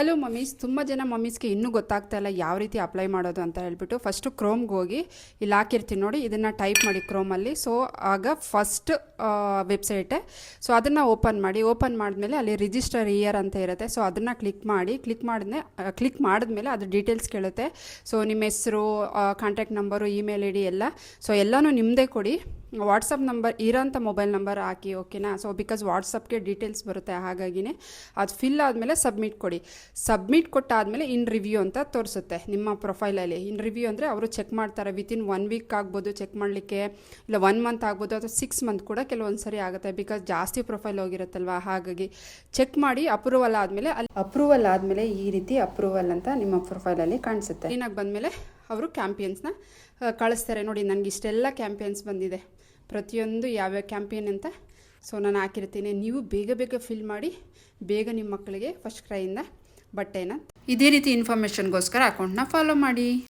Hello mummies, ತುಂಬ ಜನ ಮಮ್ಮೀಸ್ಗೆ ಇನ್ನೂ ಗೊತ್ತಾಗ್ತಾ ಇಲ್ಲ ಯಾವ ರೀತಿ ಅಪ್ಲೈ ಮಾಡೋದು ಅಂತ ಹೇಳ್ಬಿಟ್ಟು ಫಸ್ಟು ಕ್ರೋಮ್ಗೆ ಹೋಗಿ ಇಲ್ಲಿ ಹಾಕಿರ್ತೀನಿ ನೋಡಿ, ಇದನ್ನು ಟೈಪ್ ಮಾಡಿ ಕ್ರೋಮಲ್ಲಿ. ಸೊ ಆಗ ಫಸ್ಟ್ ವೆಬ್ಸೈಟೇ. ಸೊ ಅದನ್ನು ಓಪನ್ ಮಾಡಿದ್ಮೇಲೆ ಅಲ್ಲಿ ರಿಜಿಸ್ಟರ್ ಇಯರ್ ಅಂತ ಇರುತ್ತೆ. ಸೊ ಅದನ್ನು ಕ್ಲಿಕ್ ಮಾಡಿದ್ಮೇಲೆ ಅದು ಡೀಟೇಲ್ಸ್ ಕೇಳುತ್ತೆ. ಸೊ ನಿಮ್ಮ ಹೆಸರು, contact number, email I D ಎಲ್ಲ. ಸೊ ಎಲ್ಲನೂ ನಿಮ್ಮದೇ ಕೊಡಿ. ವಾಟ್ಸಪ್ ನಂಬರ್ ಇರೋಂಥ ಮೊಬೈಲ್ ನಂಬರ್ ಹಾಕಿ, ಓಕೆನಾ. ಸೊ ಬಿಕಾಸ್ ವಾಟ್ಸಪ್ಗೆ ಡೀಟೇಲ್ಸ್ ಬರುತ್ತೆ, ಹಾಗಾಗಿನೇ ಅದು ಫಿಲ್ ಆದಮೇಲೆ ಸಬ್ಮಿಟ್ ಕೊಡಿ. ಸಬ್ಮಿಟ್ ಕೊಟ್ಟಾದಮೇಲೆ ಇನ್ ರಿವ್ಯೂ ಅಂತ ತೋರಿಸುತ್ತೆ ನಿಮ್ಮ ಪ್ರೊಫೈಲಲ್ಲಿ. ಇನ್ ರಿವ್ಯೂ ಅಂದರೆ ಅವರು ಚೆಕ್ ಮಾಡ್ತಾರೆ. ವಿತಿನ್ 1 ವೀಕ್ ಆಗ್ಬೋದು ಚೆಕ್ ಮಾಡಲಿಕ್ಕೆ, ಇಲ್ಲ 1 ಮಂತ್ ಆಗ್ಬೋದು, ಅಥವಾ 6 ಮಂತ್ ಕೂಡ ಕೆಲವೊಂದು ಸರಿ ಆಗುತ್ತೆ. ಬಿಕಾಸ್ ಜಾಸ್ತಿ ಪ್ರೊಫೈಲ್ ಹೋಗಿರುತ್ತಲ್ವ, ಹಾಗಾಗಿ ಚೆಕ್ ಮಾಡಿ ಅಪ್ರೂವಲ್ ಆದಮೇಲೆ ಈ ರೀತಿ ಅಪ್ರೂವಲ್ ಅಂತ ನಿಮ್ಮ ಪ್ರೊಫೈಲಲ್ಲಿ ಕಾಣಿಸುತ್ತೆ. ಕ್ಲೀನಾಗಿ ಬಂದಮೇಲೆ ಅವರು ಕ್ಯಾಂಪಿಯನ್ಸ್ನ ಕಳಿಸ್ತಾರೆ. ನೋಡಿ, ನನಗೆ ಇಷ್ಟೆಲ್ಲ ಕ್ಯಾಂಪಿಯನ್ಸ್ ಬಂದಿದೆ, ಪ್ರತಿಯೊಂದು ಯಾವ್ಯಾವ ಕ್ಯಾಂಪಿಯನ್ ಅಂತ. ಸೊ ನಾನು ಹಾಕಿರ್ತೀನಿ. ನೀವು ಬೇಗ ಫಿಲ್ ಮಾಡಿ, ಬೇಗ ನಿಮ್ಮ ಮಕ್ಕಳಿಗೆ ಫಸ್ಟ್ ಕ್ರೈಯಿಂದ ಬಟ್ಟೆನ. ಇದೇ ರೀತಿ ಇನ್ಫಾರ್ಮೇಷನ್ಗೋಸ್ಕರ ಅಕೌಂಟ್ನ ಫಾಲೋ ಮಾಡಿ.